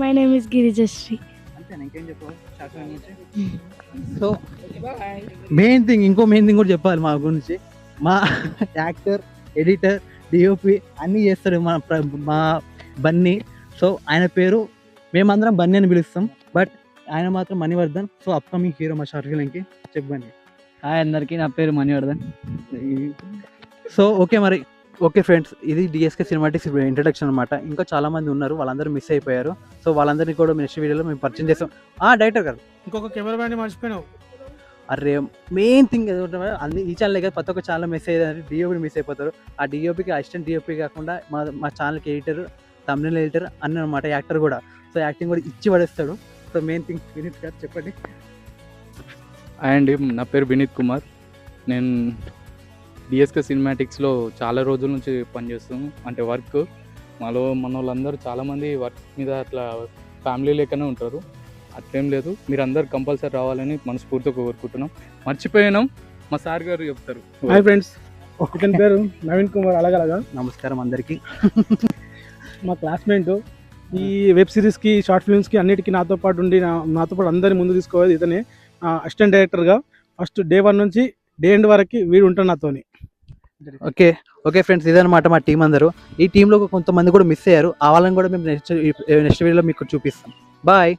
My name is గిరిజశ్రీ. అంతేనా, ఇంకేం చెప్పాలి షార్ట్ ఫిల్మ్ గురించి? సో మెయిన్ థింగ్ కూడా చెప్పాలి మా గురించి. మా యాక్టర్, ఎడిటర్, డిఓపి అన్నీ చేస్తాడు మా బన్నీ. సో ఆయన పేరు మేమందరం బన్నీ అని పిలుస్తాం, బట్ ఆయన మాత్రం మణివర్ధన్. సో అప్కమింగ్ హీరో మా షార్ట్ ఫిల్మ్కి. చెప్పండి. హాయ్ అందరికీ, నా పేరు మణివర్ధన్. సో ఓకే ఫ్రెండ్స్, ఇది డిఎస్కే సినిమాటిక్స్ ఇంట్రడక్షన్ అనమాట. ఇంకా చాలా మంది ఉన్నారు, వాళ్ళందరూ మిస్ అయిపోయారు. సో వాళ్ళందరినీ కూడా నెక్స్ట్ వీడియోలో మేము పరిచయం చేస్తాం. డైరెక్టర్ గారు, ఇంకొక కెమెరా మ్యాన్ మర్చిపోయినావు. అరే మెయిన్ థింగ్ అన్ని ఈ ఛానల్ కదా, ప్రతి ఒక్క ఛానల్ మిస్ అయ్యేది డిఓపి మిస్ అయిపోతారు. ఆ డిఓపికి అసిస్టెంట్ డిఓపి కాకుండా మా ఛానల్కి ఎడిటర్, తమిళ ఎడిటర్ అన్నీ అనమాట, యాక్టర్ కూడా. సో యాక్టింగ్ కూడా ఇచ్చి పడేస్తాడు. సో మెయిన్ థింగ్ వినీత్ గారు చెప్పండి. హాయ్ అండి, నా పేరు వినీత్ కుమార్. నేను డిఎస్కే సినిమాటిక్స్లో చాలా రోజుల నుంచి పనిచేస్తాను. అంటే వర్క్ మన వాళ్ళందరూ చాలామంది వర్క్ మీద అట్లా ఫ్యామిలీ లెక్కనే ఉంటారు. అట్లేం లేదు, మీరు అందరు కంపల్సరీ రావాలని మనస్ఫూర్తిగా కోరుకుంటున్నాం. మర్చిపోయినాం, మా సార్ గారు చెప్తారు. హాయ్ ఫ్రెండ్స్, ఇతని పేరు నవీన్ కుమార్. అలాగలాగా నమస్కారం అందరికీ. మా క్లాస్మేట్. ఈ వెబ్ సిరీస్కి, షార్ట్ ఫిల్మ్స్కి అన్నిటికీ నాతో పాటు ఉండి నాతో పాటు అందరినీ ముందు తీసుకోవాలి. ఇతనే అసిస్టెంట్ డైరెక్టర్గా ఫస్ట్ డే 1 నుంచి డే ఎండ్ వరకు వీడు ఉంటాడు నాతోని. ఓకే ఫ్రెండ్స్, ఇదన్నమాట మా టీం అందరూ. ఈ టీంలో కొంతమంది కూడా మిస్ అయ్యారు. ఆ వాళ్ళని కూడా మేము నెక్స్ట్ వీడియోలో మీకు చూపిస్తాం. బాయ్.